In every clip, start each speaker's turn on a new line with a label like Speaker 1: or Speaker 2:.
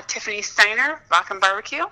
Speaker 1: Tiffany Steiner, Bakken BBQ.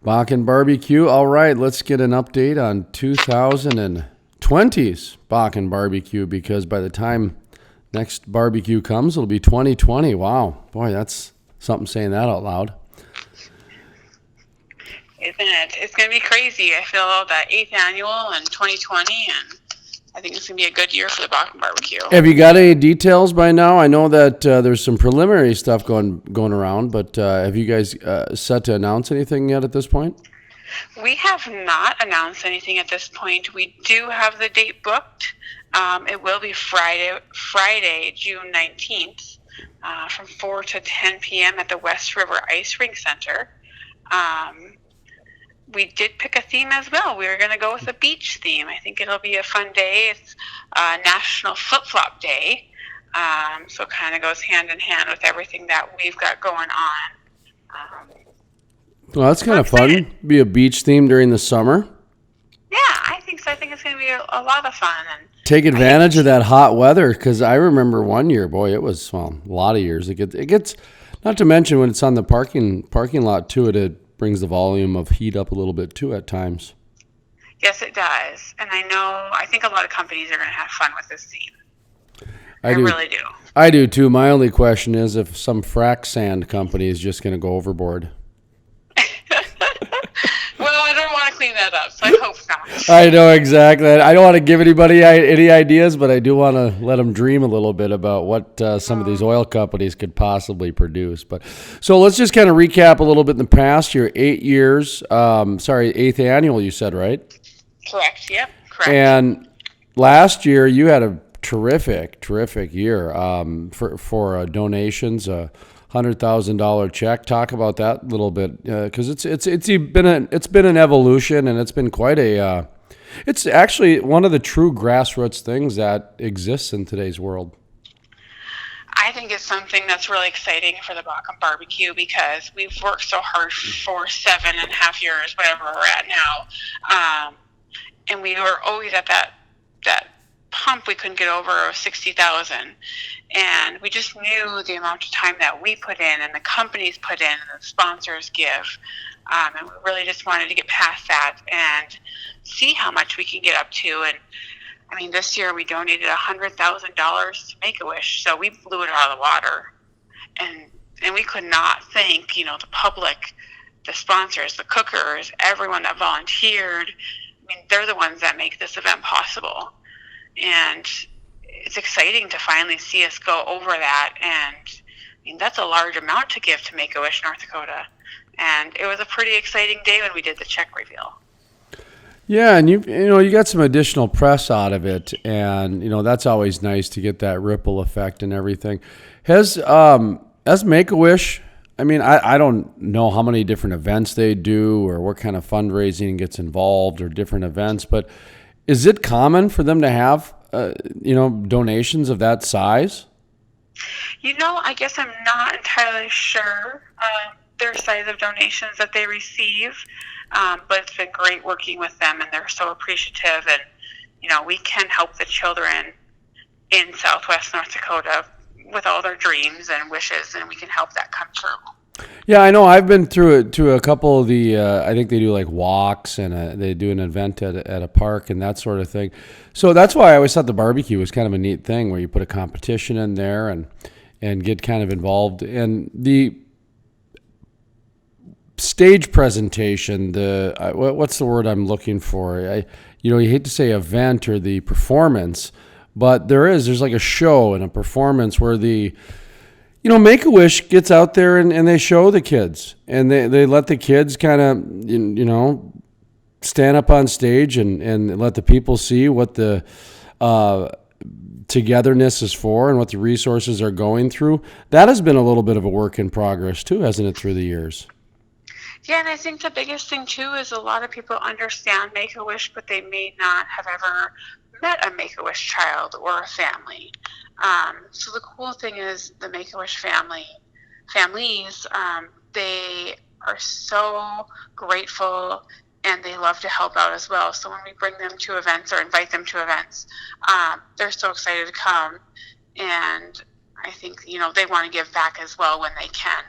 Speaker 2: Bakken BBQ. All right, let's get an update on 2020's Bakken BBQ because by the time next barbecue comes, it'll be 2020. Wow. Boy, that's something saying that out loud.
Speaker 1: Isn't it? It's going to be crazy. I feel that 8th annual in 2020, and I think it's going to be a good year for the Bakken BBQ.
Speaker 2: Have you got any details by now? I know that there's some preliminary stuff going around, but have you guys set to announce anything yet at this point?
Speaker 1: We have not announced anything at this point. We do have the date booked. It will be Friday, June 19th, from 4 to 10 p.m. at the West River Ice Rink Center. We did pick a theme as well. We were going to go with a beach theme. I think it'll be a fun day. It's National Flip Flop Day, so it kind of goes hand in hand with everything that we've got going on.
Speaker 2: Well, that's kind of fun. Be a beach theme during the summer.
Speaker 1: Yeah, I think so. I think it's going to be a lot of fun. And
Speaker 2: take advantage of that hot weather because I remember one year, boy, it was a lot of years. It gets, not to mention when it's on the parking lot too. It brings the volume of heat up a little bit too at times.
Speaker 1: Yes, it does. And I think a lot of companies are going to have fun with this theme. I really do.
Speaker 2: I do too. My only question is if some frac sand company is just going to go overboard.
Speaker 1: Well, I don't want to clean that up, so I hope not.
Speaker 2: I know exactly. I don't want to give anybody any ideas, but I do want to let them dream a little bit about what some of these oil companies could possibly produce. But so let's just kind of recap a little bit in the past. Your 8 years, 8th annual, you said, right?
Speaker 1: Correct. Yep. Correct.
Speaker 2: And last year you had a terrific year for donations. $100,000 check. Talk about that a little bit because it's been an evolution and it's been quite a. It's actually one of the true grassroots things that exists in today's world.
Speaker 1: I think it's something that's really exciting for the Bakken BBQ because we've worked so hard for 7.5 years, whatever we're at now, and we were always at that pump we couldn't get over of 60,000, and we just knew the amount of time that we put in and the companies put in and the sponsors give, and we really just wanted to get past that and see how much we can get up to. And I mean, this year we donated $100,000 to Make-A-Wish, so we blew it out of the water, and we could not thank the public, the sponsors, the cookers, everyone that volunteered. I mean, they're the ones that make this event possible. And it's exciting to finally see us go over that. And I mean, that's a large amount to give to Make-A-Wish North Dakota. And it was a pretty exciting day when we did the check reveal.
Speaker 2: Yeah, and you got some additional press out of it, and that's always nice to get that ripple effect and everything. Has Make-A-Wish, I mean, I don't know how many different events they do or what kind of fundraising gets involved or different events, but is it common for them to have, donations of that size?
Speaker 1: I guess I'm not entirely sure their size of donations that they receive, but it's been great working with them, and they're so appreciative. And, we can help the children in Southwest North Dakota with all their dreams and wishes, and we can help that come true.
Speaker 2: Yeah, I know. I've been through it to a couple of the. I think they do like walks and they do an event at a park and that sort of thing. So that's why I always thought the barbecue was kind of a neat thing where you put a competition in there and get kind of involved. And the stage presentation, what's the word I'm looking for? You hate to say event or the performance, but there's like a show and a performance where the Make-A-Wish gets out there and they show the kids and they let the kids kind of, stand up on stage and let the people see what the togetherness is for and what the resources are going through. That has been a little bit of a work in progress too, hasn't it, through the years?
Speaker 1: Yeah, and I think the biggest thing too is a lot of people understand Make-A-Wish, but they may not have ever met a Make-A-Wish child or a family. So the cool thing is the Make-A-Wish families, they are so grateful and they love to help out as well. So when we bring them to events or invite them to events, they're so excited to come. And I think, they want to give back as well when they can.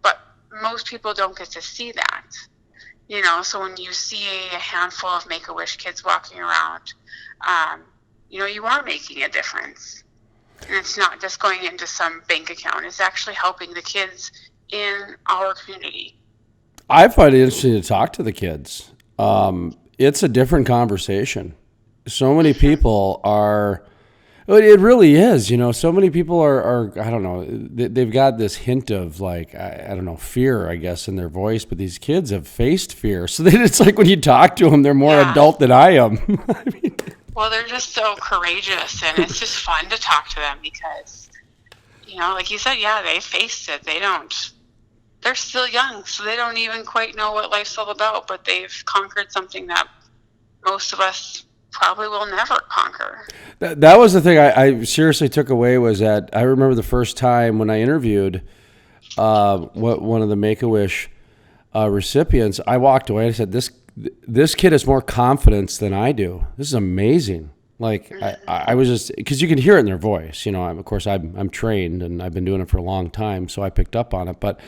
Speaker 1: but most people don't get to see that. So when you see a handful of Make-A-Wish kids walking around, um, you are making a difference. And it's not just going into some bank account. It's actually helping the kids in our community.
Speaker 2: I find it interesting to talk to the kids. It's a different conversation. So many people are. It really is. So many people are I don't know, they've got this hint of like, I don't know, fear, I guess, in their voice, but these kids have faced fear. So it's like when you talk to them, they're more
Speaker 1: Yeah.
Speaker 2: adult than I am. I mean,
Speaker 1: Well, they're just so courageous, and it's just fun to talk to them because, like you said, yeah, they faced it. They're still young, so they don't even quite know what life's all about, but they've conquered something that most of us probably will never conquer.
Speaker 2: that was the thing I seriously took away was that I remember the first time when I interviewed one of the Make-A-Wish recipients, I walked away and I said, this kid has more confidence than I do. This is amazing. Like I was just, because you can hear it in their voice. Of course I'm trained and I've been doing it for a long time, so I picked up on it. But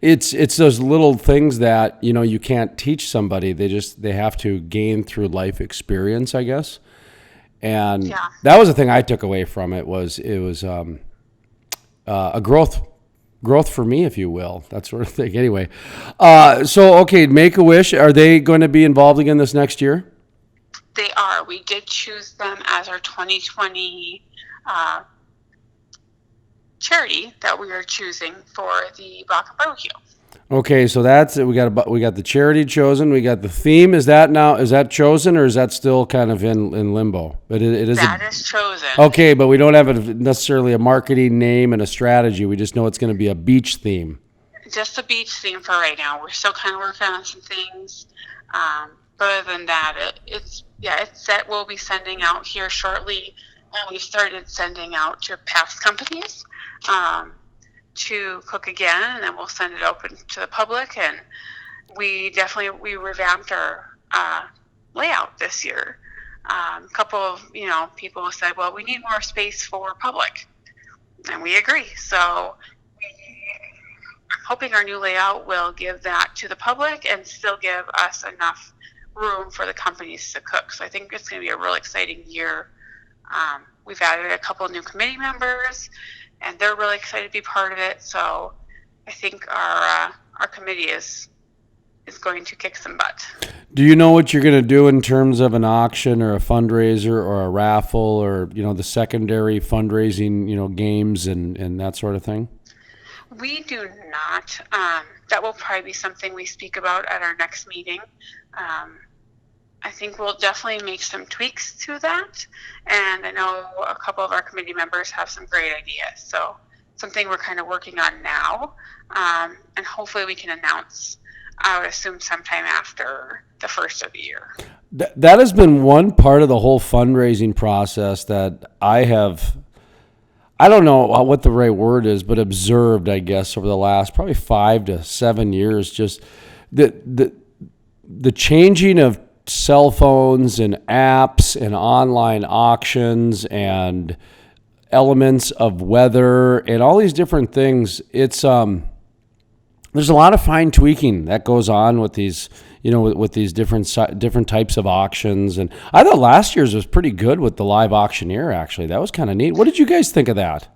Speaker 2: it's those little things that you can't teach somebody. They have to gain through life experience, I guess. And
Speaker 1: Yeah.
Speaker 2: that was the thing I took away from it was a growth for me, if you will, that sort of thing. Anyway, so okay, Make-A-Wish, are they going to be involved again this next year?
Speaker 1: They are. We did choose them as our 2020 charity that we are choosing for the Bakken BBQ.
Speaker 2: Okay, so that's it. We got the charity chosen. We got the theme. Is that chosen, or is that still kind of in limbo? But it is.
Speaker 1: That is chosen.
Speaker 2: Okay, but we don't have necessarily a marketing name and a strategy. We just know it's going to be a beach theme.
Speaker 1: Just a beach theme for right now. We're still kind of working on some things. But other than that, it's set. We'll be sending out here shortly. And we've started sending out to past companies to cook again, and then we'll send it open to the public. And we revamped our layout this year. A couple of people said, well, we need more space for public, and we agree. So I'm hoping our new layout will give that to the public and still give us enough room for the companies to cook. So I think it's going to be a real exciting year. We've added a couple of new committee members, and they're really excited to be part of it. So I think our committee is going to kick some butt.
Speaker 2: Do you know what you're going to do in terms of an auction or a fundraiser or a raffle or the secondary fundraising games and that sort of thing?
Speaker 1: We do not. That will probably be something we speak about at our next meeting. I think we'll definitely make some tweaks to that. And I know a couple of our committee members have some great ideas. So something we're kind of working on now. And hopefully we can announce, I would assume, sometime after the first of the year.
Speaker 2: That has been one part of the whole fundraising process that I don't know what the right word is, but observed, I guess, over the last probably 5 to 7 years, just the changing of cell phones and apps and online auctions and elements of weather and all these different things. It's there's a lot of fine tweaking that goes on with these, with these different types of auctions. And I thought last year's was pretty good with the live auctioneer. Actually, that was kind of neat. What did you guys think of that?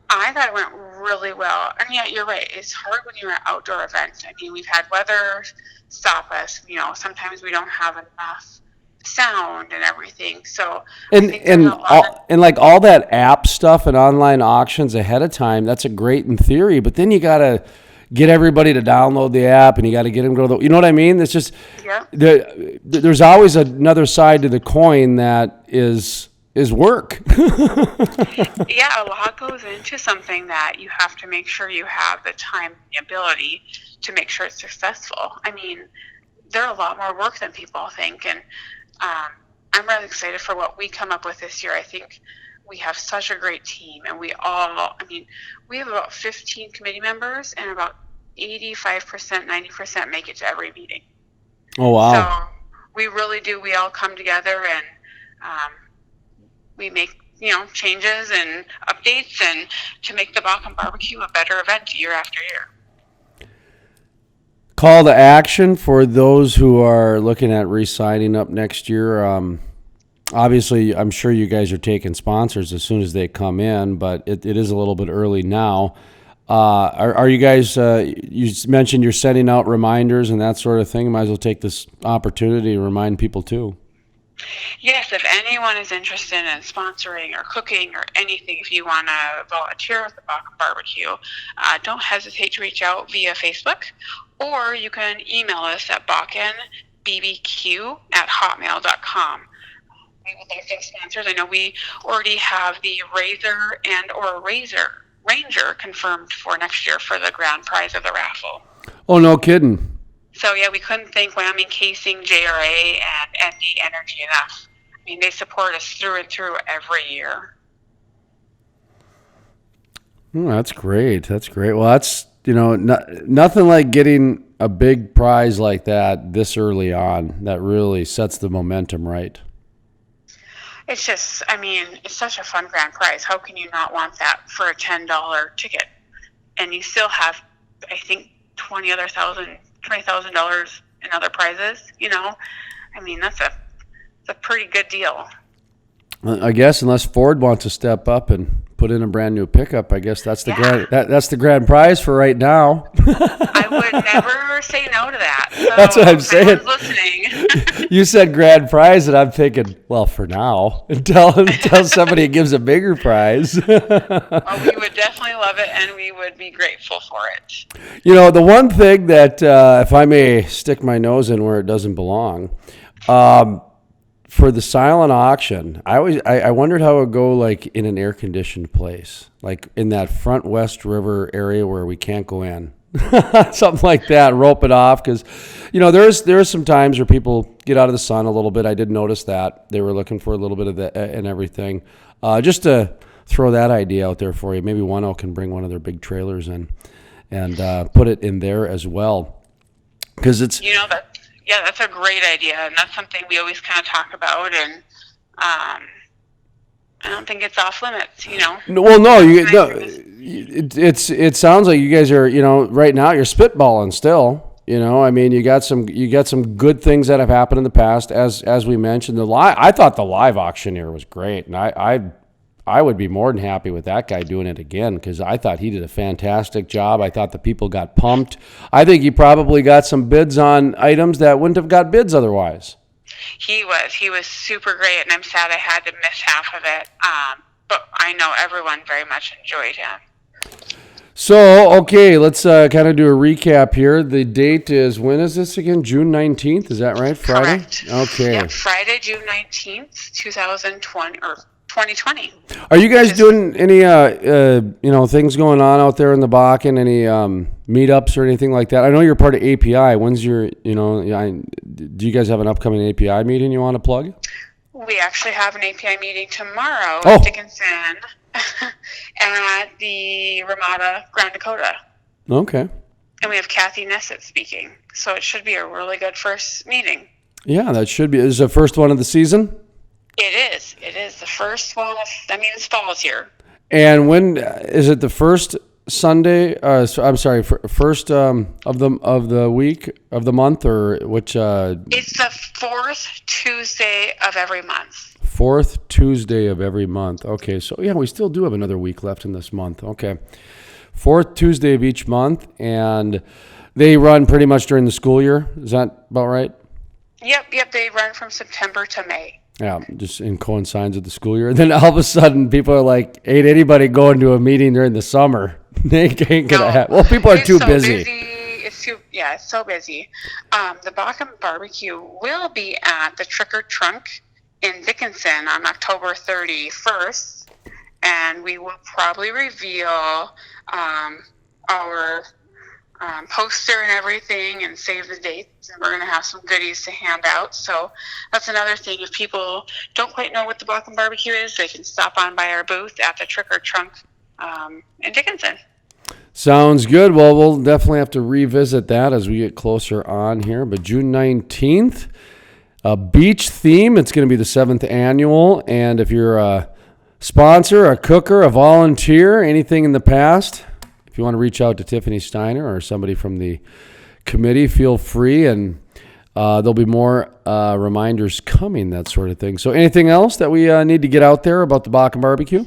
Speaker 1: I thought it went really well. And yeah, you're right. It's hard when you're at outdoor events. I mean, we've had weather stop us. Sometimes we don't have enough sound and everything. So
Speaker 2: and like all that app stuff and online auctions ahead of time, that's a great in theory. But then you gotta get everybody to download the app, and you got to get them to go to you know what I mean? It's just there's always another side to the coin that is work.
Speaker 1: Yeah, a lot goes into something that you have to make sure you have the time and the ability to make sure it's successful. I mean, they're a lot more work than people think, and I'm really excited for what we come up with this year. I think we have such a great team, and we have about 15 committee members, and about 85%, 90% make it to every meeting.
Speaker 2: Oh, wow.
Speaker 1: So we really do. We all come together, and we make changes and updates, and to make the Bakken BBQ a better event year after year.
Speaker 2: call to action for those who are looking at re-signing up next year. Obviously, I'm sure you guys are taking sponsors as soon as they come in, but it is a little bit early now. Are you guys, you mentioned you're sending out reminders and that sort of thing. Might as well take this opportunity to remind people too.
Speaker 1: Yes, if anyone is interested in sponsoring or cooking or anything, if you want to volunteer with the Bakken BBQ, don't hesitate to reach out via Facebook, or you can email us at bakkenbbq@hotmail.com. With our first sponsors, I know we already have the Razor and or Ranger confirmed for next year for the grand prize of the raffle.
Speaker 2: Oh, no kidding.
Speaker 1: So yeah, we couldn't thank Wyoming Casing, JRA, and ND Energy enough. I mean, they support us through and through every year.
Speaker 2: Oh, that's great. That's great. Well, that's, nothing like getting a big prize like that this early on. That really sets the momentum right.
Speaker 1: It's just, I mean, it's such a fun grand prize. How can you not want that for a $10 ticket? And you still have, I think, $20,000 in other prizes. I mean, that's a pretty good deal.
Speaker 2: I guess unless Ford wants to step up and put in a brand new pickup, I guess that's the that's the grand prize for right now.
Speaker 1: I would never say no to that. So
Speaker 2: that's what I'm saying.
Speaker 1: Listening.
Speaker 2: You said grand prize, and I'm thinking, well, for now, until somebody gives a bigger prize.
Speaker 1: Oh, we would definitely love it, and we would be grateful for it.
Speaker 2: The one thing that, if I may stick my nose in where it doesn't belong, for the silent auction, I wondered how it would go like in an air-conditioned place, like in that front West River area where we can't go in. Something like that, rope it off, because there's some times where people get out of the sun a little bit. I did notice that they were looking for a little bit of that and everything. Just to throw that idea out there for you, maybe ONEO can bring one of their big trailers in and put it in there as well, because it's
Speaker 1: that's a great idea, and that's something we always kind of talk about, and I don't think it's off limits,
Speaker 2: Well, no, it sounds like you guys are, right now you're spitballing still. I mean, you got some good things that have happened in the past, as we mentioned. I thought the live auctioneer was great, and I would be more than happy with that guy doing it again, because I thought he did a fantastic job. I thought the people got pumped. I think he probably got some bids on items that wouldn't have got bids otherwise.
Speaker 1: He was super great, and I'm sad I had to miss half of it. But I know everyone very much enjoyed him.
Speaker 2: So, okay, let's kind of do a recap here. The date is, when is this again? June 19th, is that right? Friday?
Speaker 1: Correct.
Speaker 2: Okay.
Speaker 1: Yep, Friday, June 19th, 2020.
Speaker 2: Are you guys doing any, things going on out there in the Bakken? Any meetups or anything like that? I know you're part of API. When's your, do you guys have an upcoming API meeting you want to plug?
Speaker 1: We actually have an API meeting tomorrow
Speaker 2: in
Speaker 1: Dickinson at the Ramada, Grand Dakota.
Speaker 2: Okay.
Speaker 1: And we have Kathy Nessett speaking. So it should be a really good first meeting. Yeah,
Speaker 2: that should be. Is it the first one of the season?
Speaker 1: It is. It is the first one. It's fall's here.
Speaker 2: And when is it? The first Sunday? I'm sorry, first of the week of the month, or which?
Speaker 1: It's the fourth Tuesday of every month.
Speaker 2: Fourth Tuesday of every month. Okay, so yeah, we still do have another week left in this month. Okay, fourth Tuesday of each month, and they run pretty much during the school year. Is that about right?
Speaker 1: Yep. They run from September to May.
Speaker 2: Yeah, just in coincides with the school year. And then all of a sudden, people are like, ain't anybody going to a meeting during the summer? They ain't gonna have. Well, people are too busy.
Speaker 1: It's so busy. The Bakken BBQ will be at the Trick or Trunk in Dickinson on October 31st, and we will probably reveal our poster and everything and save the dates, and we're going to have some goodies to hand out. So that's another thing. If people don't quite know what the Bakken BBQ is, they can stop on by our booth at the Trick or Trunk in Dickinson.
Speaker 2: Sounds good. Well, we'll definitely have to revisit that as we get closer on here. But June 19th, a beach theme. It's going to be the 7th annual. And if you're a sponsor, a cooker, a volunteer, anything in the past, if you want to reach out to Tiffany Steiner or somebody from the committee, feel free, and there'll be more reminders coming, that sort of thing. So anything else that we need to get out there about the Bakken Barbecue?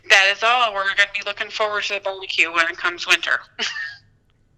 Speaker 1: That is all. We're going to be looking forward to the barbecue when it comes winter.